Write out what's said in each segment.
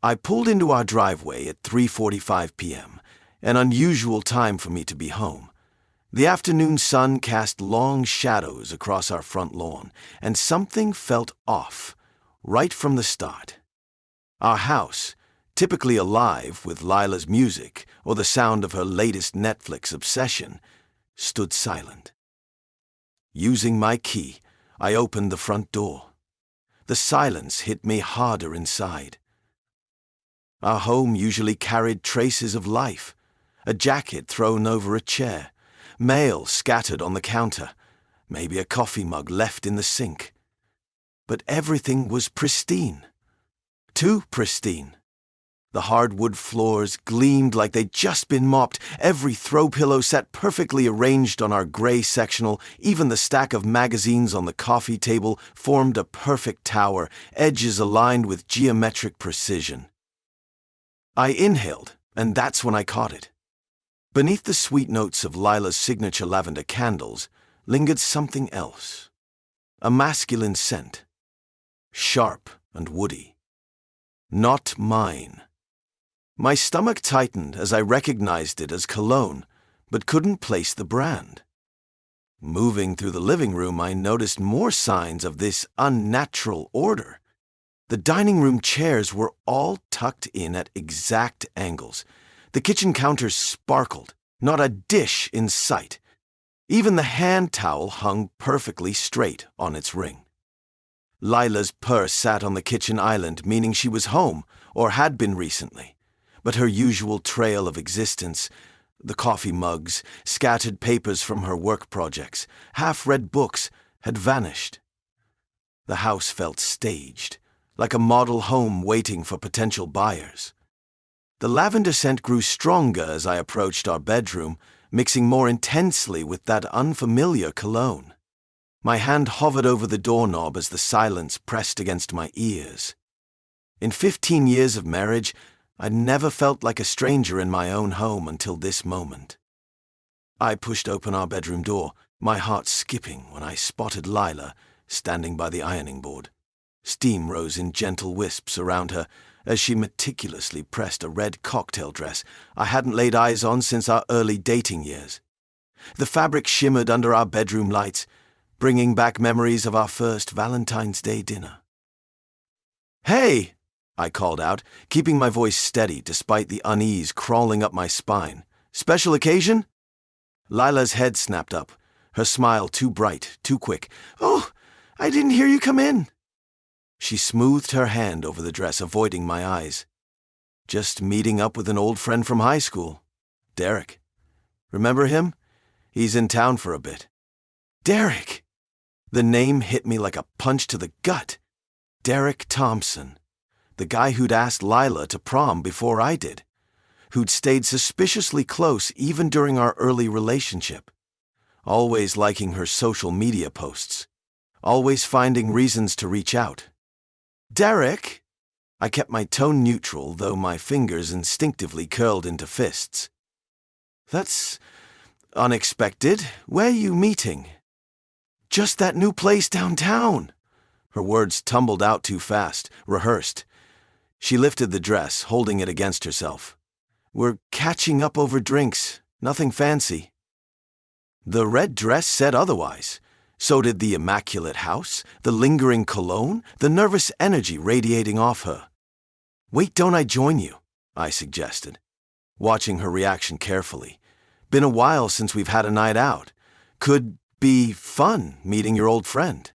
I pulled into our driveway at 3:45 p.m., an unusual time for me to be home. The afternoon sun cast long shadows across our front lawn, and something felt off right from the start. Our house, typically alive with Lila's music or the sound of her latest Netflix obsession, stood silent. Using my key, I opened the front door. The silence hit me harder inside. Our home usually carried traces of life, a jacket thrown over a chair, mail scattered on the counter, maybe a coffee mug left in the sink. But everything was pristine. Too pristine. The hardwood floors gleamed like they'd just been mopped, every throw pillow sat perfectly arranged on our gray sectional, even the stack of magazines on the coffee table formed a perfect tower, edges aligned with geometric precision. I inhaled, and that's when I caught it. Beneath the sweet notes of Lila's signature lavender candles lingered something else. A masculine scent. Sharp and woody. Not mine. My stomach tightened as I recognized it as cologne, but couldn't place the brand. Moving through the living room, I noticed more signs of this unnatural order. The dining room chairs were all tucked in at exact angles. The kitchen counters sparkled, not a dish in sight. Even the hand towel hung perfectly straight on its ring. Lila's purse sat on the kitchen island, meaning she was home, or had been recently. But her usual trail of existence, the coffee mugs, scattered papers from her work projects, half-read books, had vanished. The house felt staged, like a model home waiting for potential buyers. The lavender scent grew stronger as I approached our bedroom, mixing more intensely with that unfamiliar cologne. My hand hovered over the doorknob as the silence pressed against my ears. In 15 years of marriage, I'd never felt like a stranger in my own home until this moment. I pushed open our bedroom door, my heart skipping when I spotted Lila standing by the ironing board. Steam rose in gentle wisps around her as she meticulously pressed a red cocktail dress I hadn't laid eyes on since our early dating years. The fabric shimmered under our bedroom lights, bringing back memories of our first Valentine's Day dinner. "Hey!" I called out, keeping my voice steady despite the unease crawling up my spine. "Special occasion?" Lila's head snapped up, her smile too bright, too quick. "Oh, I didn't hear you come in." She smoothed her hand over the dress, avoiding my eyes. "Just meeting up with an old friend from high school. Derek. Remember him? He's in town for a bit." Derek! The name hit me like a punch to the gut. Derek Thompson. The guy who'd asked Lila to prom before I did. Who'd stayed suspiciously close even during our early relationship. Always liking her social media posts. Always finding reasons to reach out. "Derek!" I kept my tone neutral, though my fingers instinctively curled into fists. "That's unexpected. Where are you meeting?" "Just that new place downtown." Her words tumbled out too fast, rehearsed. She lifted the dress, holding it against herself. "We're catching up over drinks. Nothing fancy." The red dress said otherwise. So did the immaculate house, the lingering cologne, the nervous energy radiating off her. "Wait, don't I join you?" I suggested, watching her reaction carefully. "Been a while since we've had a night out. Could be fun meeting your old friend."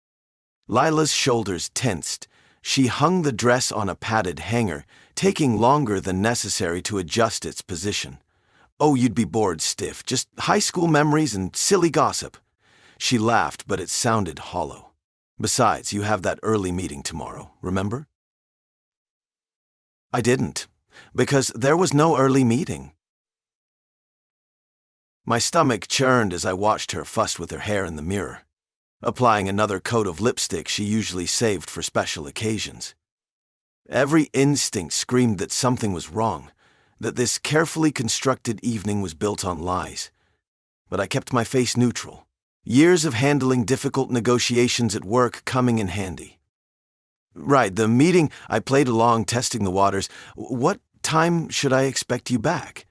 Lila's shoulders tensed. She hung the dress on a padded hanger, taking longer than necessary to adjust its position. "Oh, you'd be bored stiff. Just high school memories and silly gossip." She laughed, but it sounded hollow. "Besides, you have that early meeting tomorrow, remember?" I didn't, because there was no early meeting. My stomach churned as I watched her fuss with her hair in the mirror, applying another coat of lipstick she usually saved for special occasions. Every instinct screamed that something was wrong, that this carefully constructed evening was built on lies. But I kept my face neutral, years of handling difficult negotiations at work coming in handy. Right, the meeting, I played along, testing the waters. What time should I expect you back?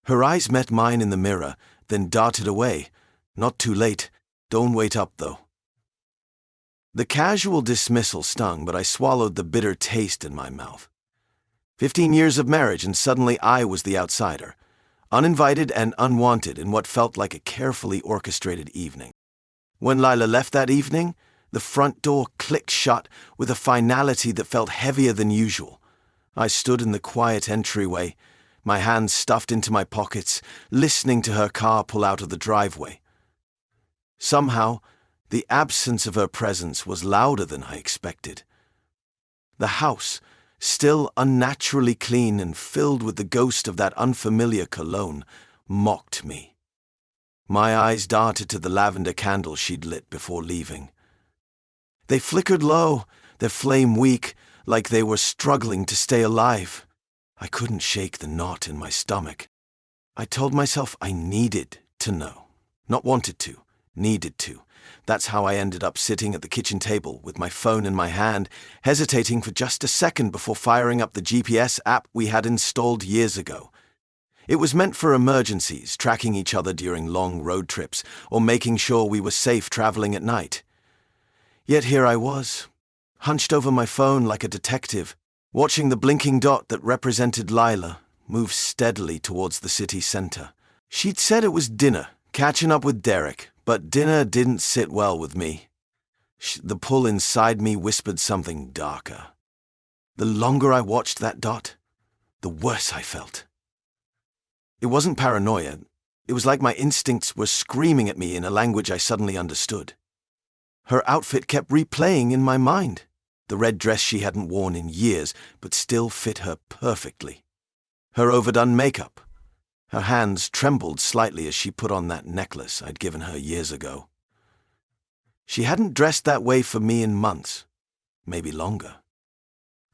Her eyes met mine in the mirror, then darted away. Not too late. Don't wait up, though. The casual dismissal stung, but I swallowed the bitter taste in my mouth. 15 years of marriage, and suddenly I was the outsider, uninvited and unwanted in what felt like a carefully orchestrated evening. When Lila left that evening, the front door clicked shut with a finality that felt heavier than usual. I stood in the quiet entryway, my hands stuffed into my pockets, listening to her car pull out of the driveway. Somehow, the absence of her presence was louder than I expected. The house, still unnaturally clean and filled with the ghost of that unfamiliar cologne, mocked me. My eyes darted to the lavender candles she'd lit before leaving. They flickered low, their flame weak, like they were struggling to stay alive. I couldn't shake the knot in my stomach. I told myself I needed to know. Not wanted to, needed to. That's how I ended up sitting at the kitchen table with my phone in my hand, hesitating for just a second before firing up the GPS app we had installed years ago. It was meant for emergencies, tracking each other during long road trips, or making sure we were safe traveling at night. Yet here I was, hunched over my phone like a detective, watching the blinking dot that represented Lila move steadily towards the city center. She'd said it was dinner, catching up with Derek, but dinner didn't sit well with me. The pull inside me whispered something darker. The longer I watched that dot, the worse I felt. It wasn't paranoia. It was like my instincts were screaming at me in a language I suddenly understood. Her outfit kept replaying in my mind. The red dress she hadn't worn in years, but still fit her perfectly. Her overdone makeup. Her hands trembled slightly as she put on that necklace I'd given her years ago. She hadn't dressed that way for me in months, maybe longer.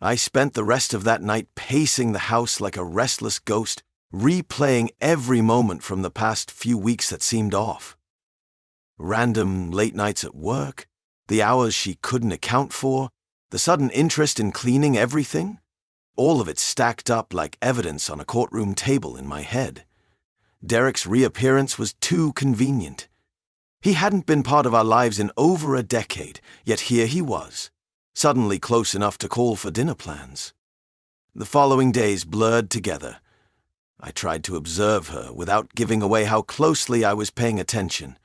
I spent the rest of that night pacing the house like a restless ghost, replaying every moment from the past few weeks that seemed off. Random late nights at work, the hours she couldn't account for, the sudden interest in cleaning everything. All of it stacked up like evidence on a courtroom table in my head. Derek's reappearance was too convenient. He hadn't been part of our lives in over a decade, yet here he was, suddenly close enough to call for dinner plans. The following days blurred together. I tried to observe her without giving away how closely I was paying attention.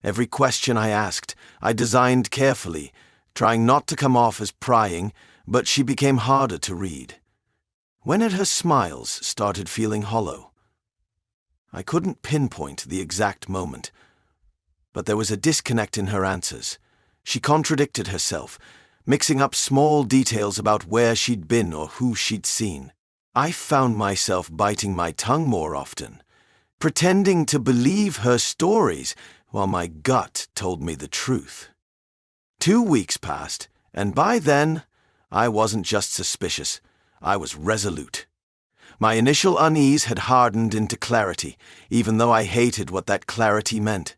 Every question I asked, I designed carefully, trying not to come off as prying, but she became harder to read. When had her smiles started feeling hollow? I couldn't pinpoint the exact moment, but there was a disconnect in her answers. She contradicted herself, mixing up small details about where she'd been or who she'd seen. I found myself biting my tongue more often, pretending to believe her stories while my gut told me the truth. 2 weeks passed, and by then, I wasn't just suspicious, I was resolute. My initial unease had hardened into clarity, even though I hated what that clarity meant.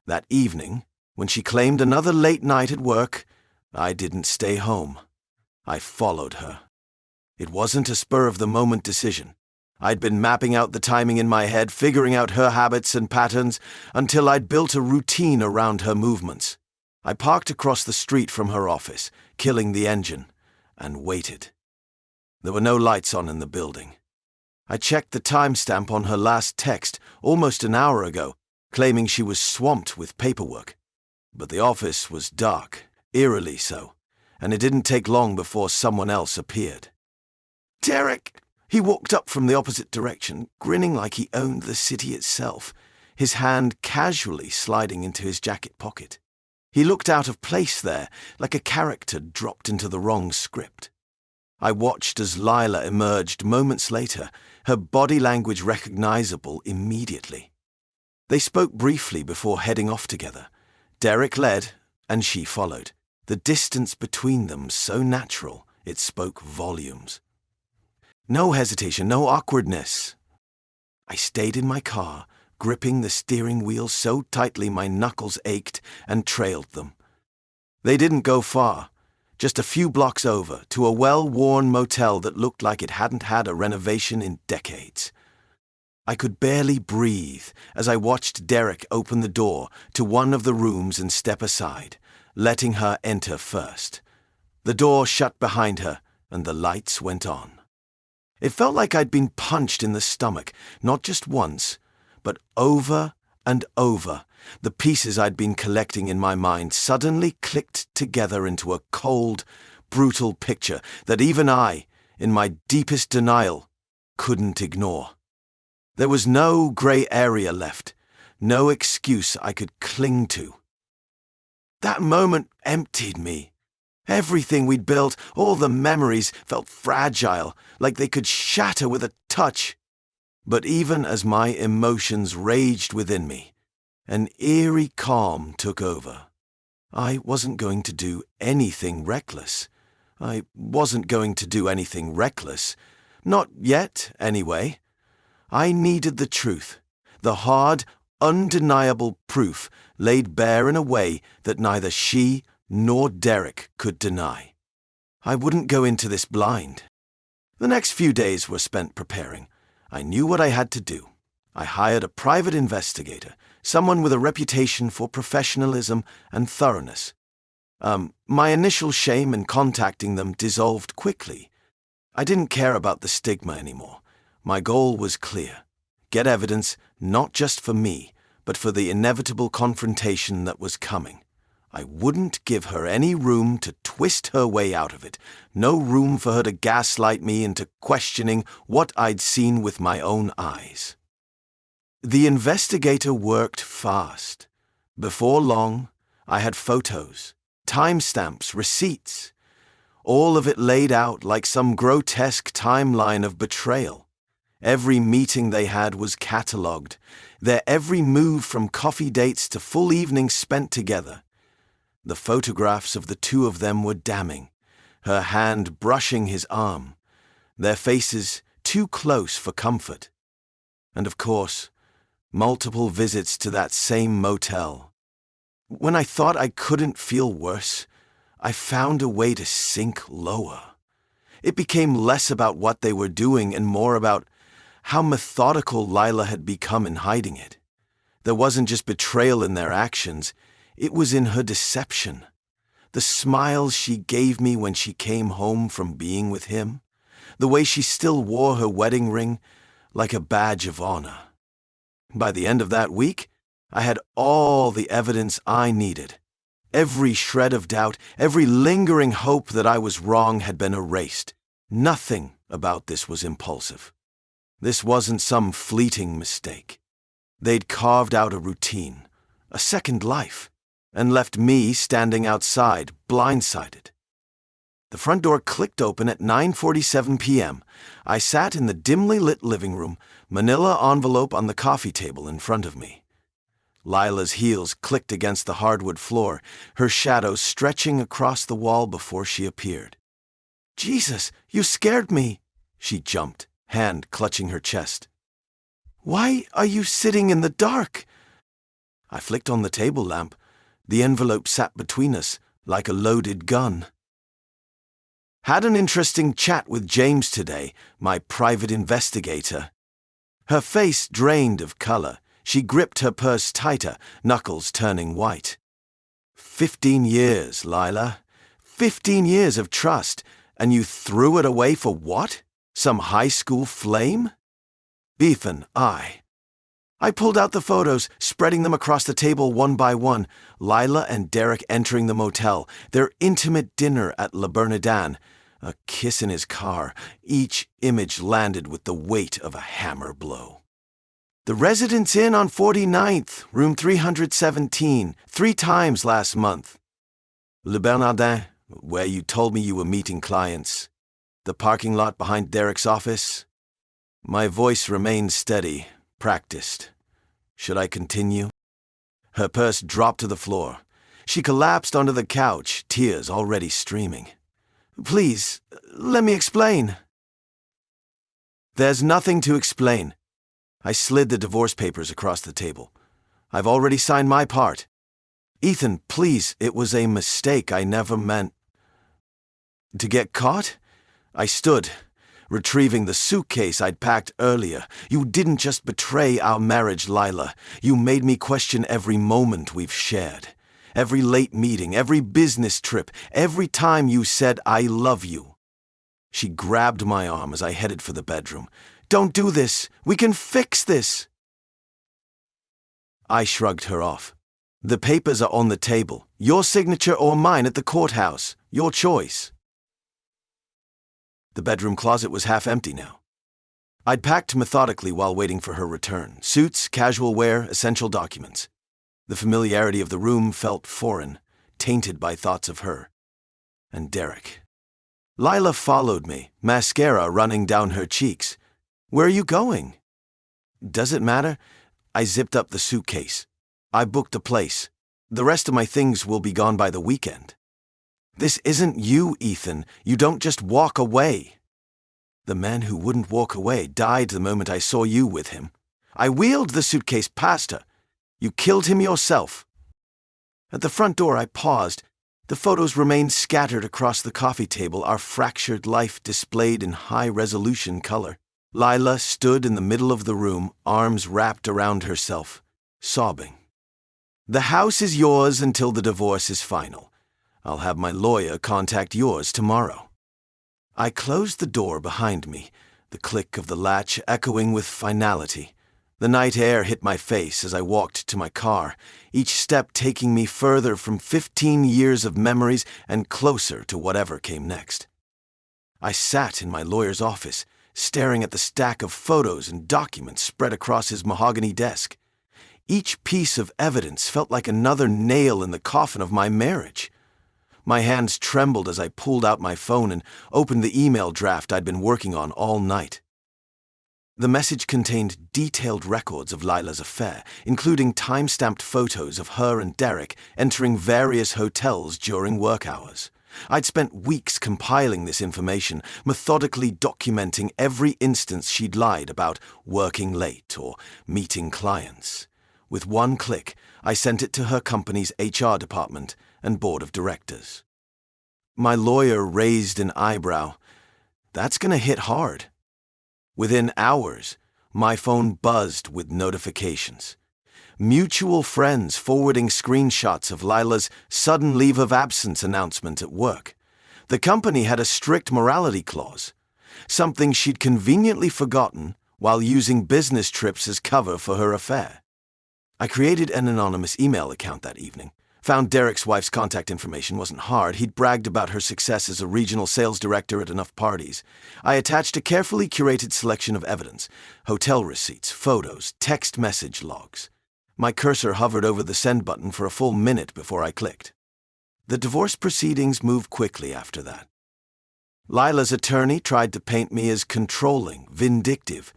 That evening, when she claimed another late night at work, I didn't stay home. I followed her. It wasn't a spur-of-the-moment decision. I'd been mapping out the timing in my head, figuring out her habits and patterns, until I'd built a routine around her movements. I parked across the street from her office, killing the engine, and waited. There were no lights on in the building. I checked the timestamp on her last text almost an hour ago, claiming she was swamped with paperwork. But the office was dark, eerily so, and it didn't take long before someone else appeared. Derek! He walked up from the opposite direction, grinning like he owned the city itself, his hand casually sliding into his jacket pocket. He looked out of place there, like a character dropped into the wrong script. I watched as Lila emerged moments later, her body language recognizable immediately. They spoke briefly before heading off together. Derek led, and she followed. The distance between them so natural, it spoke volumes. No hesitation, no awkwardness. I stayed in my car, gripping the steering wheel so tightly my knuckles ached, and trailed them. They didn't go far, just a few blocks over, to a well-worn motel that looked like it hadn't had a renovation in decades. I could barely breathe as I watched Derek open the door to one of the rooms and step aside, letting her enter first. The door shut behind her, and the lights went on. It felt like I'd been punched in the stomach, not just once, but over and over. The pieces I'd been collecting in my mind suddenly clicked together into a cold, brutal picture that even I, in my deepest denial, couldn't ignore. There was no gray area left, no excuse I could cling to. That moment emptied me. Everything we'd built, all the memories, felt fragile, like they could shatter with a touch. But even as my emotions raged within me, an eerie calm took over. I wasn't going to do anything reckless. Not yet, anyway. I needed the truth, the hard, undeniable proof laid bare in a way that neither she nor Derek could deny. I wouldn't go into this blind. The next few days were spent preparing. I knew what I had to do. I hired a private investigator, someone with a reputation for professionalism and thoroughness. My initial shame in contacting them dissolved quickly. I didn't care about the stigma anymore. My goal was clear. Get evidence not just for me, but for the inevitable confrontation that was coming. I wouldn't give her any room to twist her way out of it, no room for her to gaslight me into questioning what I'd seen with my own eyes. The investigator worked fast. Before long, I had photos, timestamps, receipts, all of it laid out like some grotesque timeline of betrayal. Every meeting they had was catalogued, their every move from coffee dates to full evenings spent together. The photographs of the two of them were damning, her hand brushing his arm, their faces too close for comfort. And of course, multiple visits to that same motel. When I thought I couldn't feel worse, I found a way to sink lower. It became less about what they were doing and more about how methodical Lila had become in hiding it. There wasn't just betrayal in their actions, it was in her deception. The smiles she gave me when she came home from being with him, the way she still wore her wedding ring like a badge of honor. By the end of that week, I had all the evidence I needed. Every shred of doubt, every lingering hope that I was wrong had been erased. Nothing about this was impulsive. This wasn't some fleeting mistake. They'd carved out a routine, a second life, and left me standing outside, blindsided. The front door clicked open at 9:47 p.m. I sat in the dimly lit living room, manila envelope on the coffee table in front of me. Lila's heels clicked against the hardwood floor, her shadow stretching across the wall before she appeared. "Jesus, you scared me!" She jumped, hand clutching her chest. "Why are you sitting in the dark?" I flicked on the table lamp. The envelope sat between us like a loaded gun. "Had an interesting chat with James today, my private investigator." Her face drained of color. She gripped her purse tighter, knuckles turning white. 15 years, Lila. 15 years of trust, and you threw it away for what? Some high school flame? Ethan, I pulled out the photos, spreading them across the table one by one. Lila and Derek entering the motel, their intimate dinner at Le Bernardin, a kiss in his car. Each image landed with the weight of a hammer blow. "The Residence Inn on 49th, room 317, 3 times last month. Le Bernardin, where you told me you were meeting clients. The parking lot behind Derek's office." My voice remained steady, practiced. Should I continue? Her purse dropped to the floor. She collapsed onto the couch, tears already streaming. "Please, let me explain." "There's nothing to explain." I slid the divorce papers across the table. "I've already signed my part." Ethan, please, it was a mistake. I never meant to get caught. I stood, retrieving the suitcase I'd packed earlier. You didn't just betray our marriage, Lila. You made me question every moment we've shared. Every late meeting, every business trip, every time you said, I love you. She grabbed my arm as I headed for the bedroom. Don't do this. We can fix this. I shrugged her off. The papers are on the table. Your signature or mine at the courthouse. Your choice. The bedroom closet was half empty now. I'd packed methodically while waiting for her return. Suits, casual wear, essential documents. The familiarity of the room felt foreign, tainted by thoughts of her. And Derek. Lila followed me, mascara running down her cheeks. Where are you going? Does it matter? I zipped up the suitcase. I booked a place. The rest of my things will be gone by the weekend. This isn't you, Ethan. You don't just walk away. The man who wouldn't walk away died the moment I saw you with him. I wheeled the suitcase past her. You killed him yourself. At the front door, I paused. The photos remained scattered across the coffee table, our fractured life displayed in high-resolution color. Lila stood in the middle of the room, arms wrapped around herself, sobbing. The house is yours until the divorce is final. I'll have my lawyer contact yours tomorrow. I closed the door behind me, the click of the latch echoing with finality. The night air hit my face as I walked to my car, each step taking me further from 15 years of memories and closer to whatever came next. I sat in my lawyer's office, staring at the stack of photos and documents spread across his mahogany desk. Each piece of evidence felt like another nail in the coffin of my marriage. My hands trembled as I pulled out my phone and opened the email draft I'd been working on all night. The message contained detailed records of Lila's affair, including time-stamped photos of her and Derek entering various hotels during work hours. I'd spent weeks compiling this information, methodically documenting every instance she'd lied about working late or meeting clients. With one click, I sent it to her company's HR department and board of directors. My lawyer raised an eyebrow. That's going to hit hard. Within hours, my phone buzzed with notifications. Mutual friends forwarding screenshots of Lila's sudden leave of absence announcement at work. The company had a strict morality clause, something she'd conveniently forgotten while using business trips as cover for her affair. I created an anonymous email account that evening. Found Derek's wife's contact information wasn't hard. He'd bragged about her success as a regional sales director at enough parties. I attached a carefully curated selection of evidence: hotel receipts, photos, text message logs. My cursor hovered over the send button for a full minute before I clicked. The divorce proceedings moved quickly after that. Lila's attorney tried to paint me as controlling, vindictive,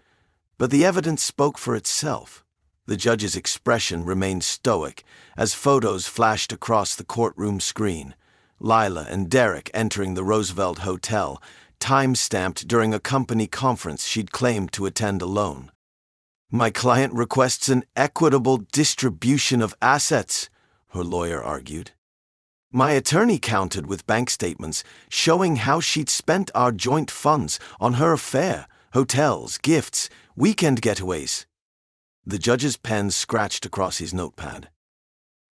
but the evidence spoke for itself. The judge's expression remained stoic as photos flashed across the courtroom screen. Lila and Derek entering the Roosevelt Hotel, time-stamped during a company conference she'd claimed to attend alone. My client requests an equitable distribution of assets, her lawyer argued. My attorney countered with bank statements showing how she'd spent our joint funds on her affair, hotels, gifts, weekend getaways. The judge's pen scratched across his notepad.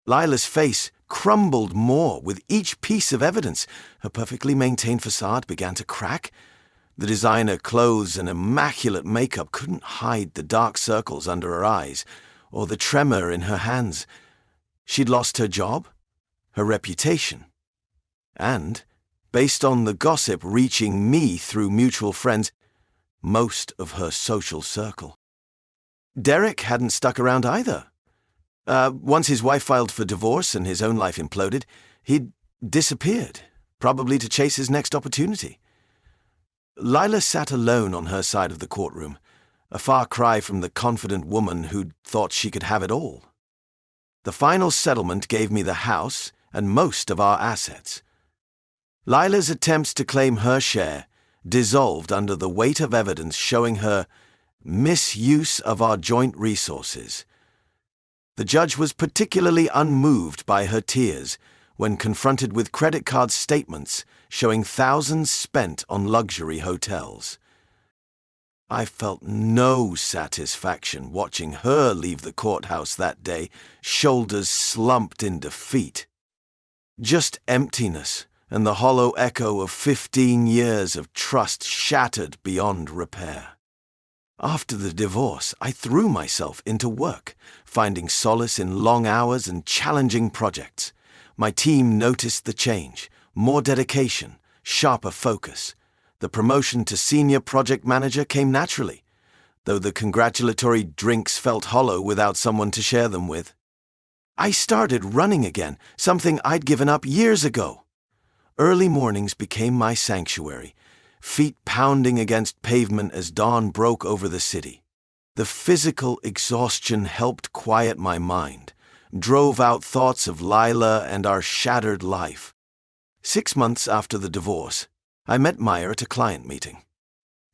Lila's face crumbled more with each piece of evidence. Her perfectly maintained facade began to crack. The designer clothes and immaculate makeup couldn't hide the dark circles under her eyes or the tremor in her hands. She'd lost her job, her reputation, and, based on the gossip reaching me through mutual friends, most of her social circle. Derek hadn't stuck around either. Once his wife filed for divorce and his own life imploded, he'd disappeared, probably to chase his next opportunity. Lila sat alone on her side of the courtroom, a far cry from the confident woman who'd thought she could have it all. The final settlement gave me the house and most of our assets. Lila's attempts to claim her share dissolved under the weight of evidence showing her misuse of our joint resources. The judge was particularly unmoved by her tears when confronted with credit card statements showing thousands spent on luxury hotels. I felt no satisfaction watching her leave the courthouse that day, shoulders slumped in defeat. Just emptiness and the hollow echo of 15 years of trust shattered beyond repair. After the divorce, I threw myself into work, finding solace in long hours and challenging projects. My team noticed the change, more dedication, sharper focus. The promotion to senior project manager came naturally, though the congratulatory drinks felt hollow without someone to share them with. I started running again, something I'd given up years ago. Early mornings became my sanctuary, feet pounding against pavement as dawn broke over the city. The physical exhaustion helped quiet my mind, drove out thoughts of Lila and our shattered life. 6 months after the divorce, I met Maya at a client meeting.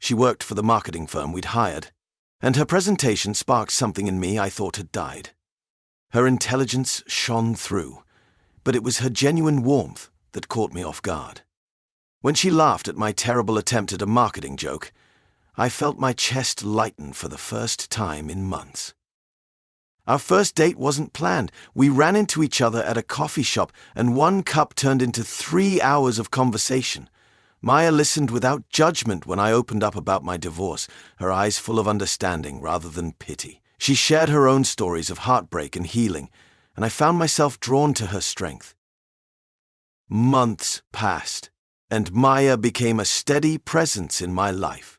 She worked for the marketing firm we'd hired, and her presentation sparked something in me I thought had died. Her intelligence shone through, but it was her genuine warmth that caught me off guard. When she laughed at my terrible attempt at a marketing joke, I felt my chest lighten for the first time in months. Our first date wasn't planned. We ran into each other at a coffee shop, and one cup turned into 3 hours of conversation. Maya listened without judgment when I opened up about my divorce, her eyes full of understanding rather than pity. She shared her own stories of heartbreak and healing, and I found myself drawn to her strength. Months passed, and Maya became a steady presence in my life.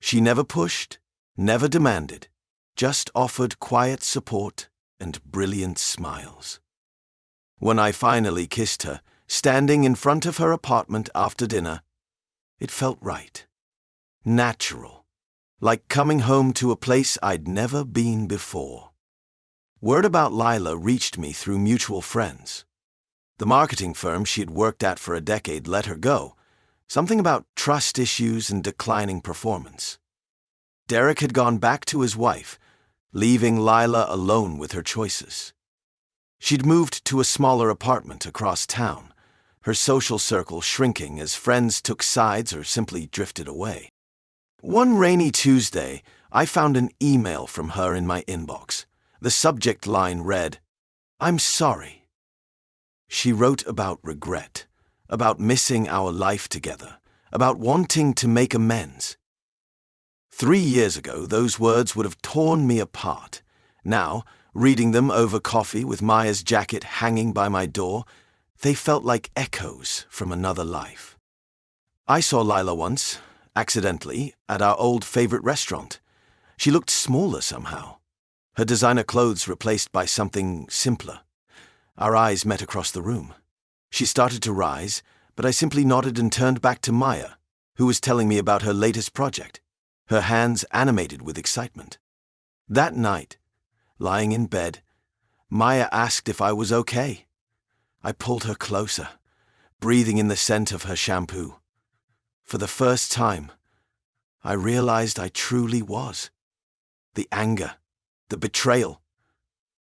She never pushed, never demanded, just offered quiet support and brilliant smiles. When I finally kissed her, standing in front of her apartment after dinner, it felt right, natural, like coming home to a place I'd never been before. Word about Lila reached me through mutual friends. The marketing firm she had worked at for a decade let her go, something about trust issues and declining performance. Derek had gone back to his wife, leaving Lila alone with her choices. She'd moved to a smaller apartment across town, her social circle shrinking as friends took sides or simply drifted away. One rainy Tuesday, I found an email from her in my inbox. The subject line read, "I'm sorry." She wrote about regret, about missing our life together, about wanting to make amends. 3 years ago, those words would have torn me apart. Now, reading them over coffee with Maya's jacket hanging by my door, they felt like echoes from another life. I saw Lila once, accidentally, at our old favorite restaurant. She looked smaller somehow, her designer clothes replaced by something simpler. Our eyes met across the room. She started to rise, but I simply nodded and turned back to Maya, who was telling me about her latest project, her hands animated with excitement. That night, lying in bed, Maya asked if I was okay. I pulled her closer, breathing in the scent of her shampoo. For the first time, I realized I truly was. The anger, the betrayal,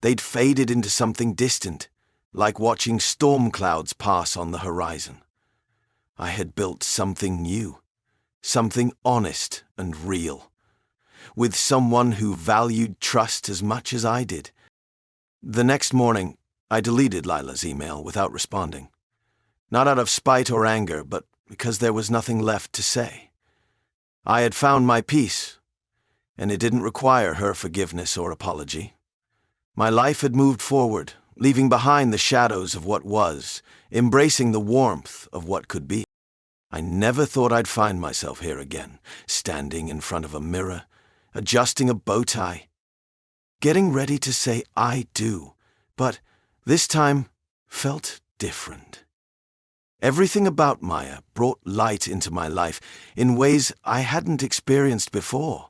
they'd faded into something distant, like watching storm clouds pass on the horizon. I had built something new, something honest and real, with someone who valued trust as much as I did. The next morning, I deleted Lila's email without responding. Not out of spite or anger, but because there was nothing left to say. I had found my peace, and it didn't require her forgiveness or apology. My life had moved forward, leaving behind the shadows of what was, embracing the warmth of what could be. I never thought I'd find myself here again, standing in front of a mirror, adjusting a bow tie, getting ready to say I do, but this time felt different. Everything about Maya brought light into my life in ways I hadn't experienced before.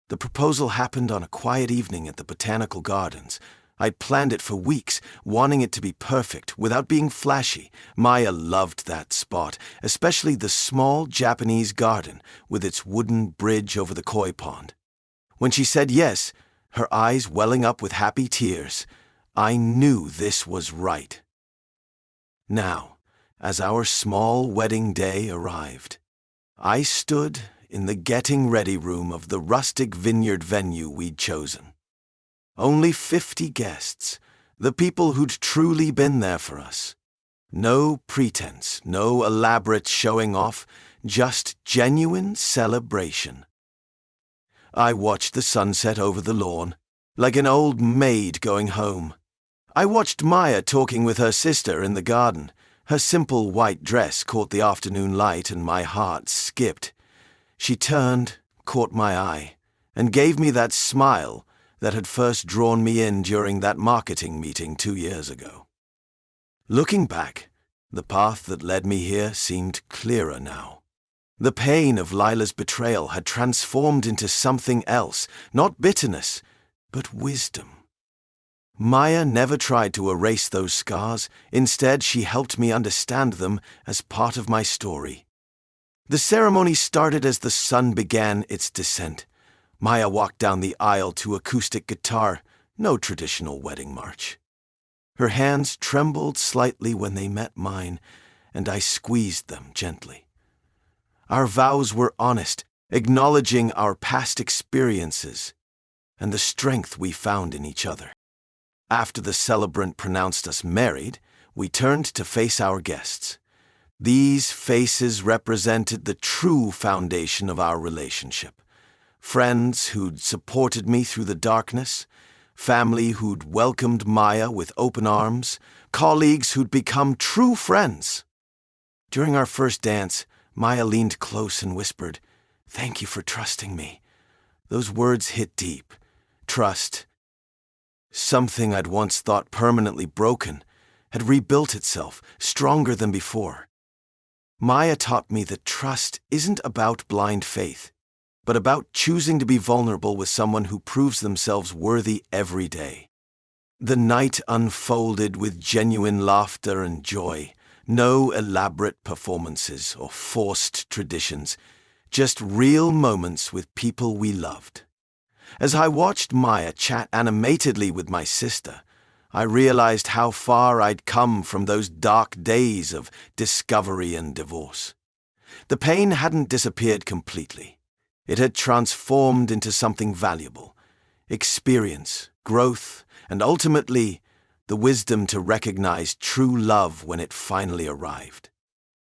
The proposal happened on a quiet evening at the Botanical Gardens. I'd planned it for weeks, wanting it to be perfect without being flashy. Maya loved that spot, especially the small Japanese garden with its wooden bridge over the koi pond. When she said yes, her eyes welling up with happy tears, I knew this was right. Now, as our small wedding day arrived, I stood in the getting ready room of the rustic vineyard venue we'd chosen. Only 50 guests, the people who'd truly been there for us. No pretense, no elaborate showing off, just genuine celebration. I watched the sunset over the lawn, like an old maid going home. I watched Maya talking with her sister in the garden. Her simple white dress caught the afternoon light and my heart skipped. She turned, caught my eye, and gave me that smile that had first drawn me in during that marketing meeting 2 years ago. Looking back, the path that led me here seemed clearer now. The pain of Lila's betrayal had transformed into something else, not bitterness, but wisdom. Maya never tried to erase those scars. Instead, she helped me understand them as part of my story. The ceremony started as the sun began its descent. Maya walked down the aisle to acoustic guitar, no traditional wedding march. Her hands trembled slightly when they met mine, and I squeezed them gently. Our vows were honest, acknowledging our past experiences and the strength we found in each other. After the celebrant pronounced us married, we turned to face our guests. These faces represented the true foundation of our relationship. Friends who'd supported me through the darkness, family who'd welcomed Maya with open arms, colleagues who'd become true friends. During our first dance, Maya leaned close and whispered, "Thank you for trusting me." Those words hit deep. Trust, something I'd once thought permanently broken, had rebuilt itself, stronger than before. Maya taught me that trust isn't about blind faith, but about choosing to be vulnerable with someone who proves themselves worthy every day. The night unfolded with genuine laughter and joy, no elaborate performances or forced traditions, just real moments with people we loved. As I watched Maya chat animatedly with my sister, I realized how far I'd come from those dark days of discovery and divorce. The pain hadn't disappeared completely. It had transformed into something valuable: experience, growth, and ultimately, the wisdom to recognize true love when it finally arrived.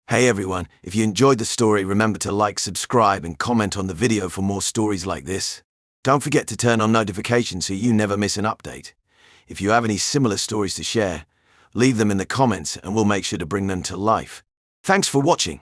Hey everyone, if you enjoyed the story, remember to like, subscribe, and comment on the video for more stories like this. Don't forget to turn on notifications so you never miss an update. If you have any similar stories to share, leave them in the comments and we'll make sure to bring them to life. Thanks for watching.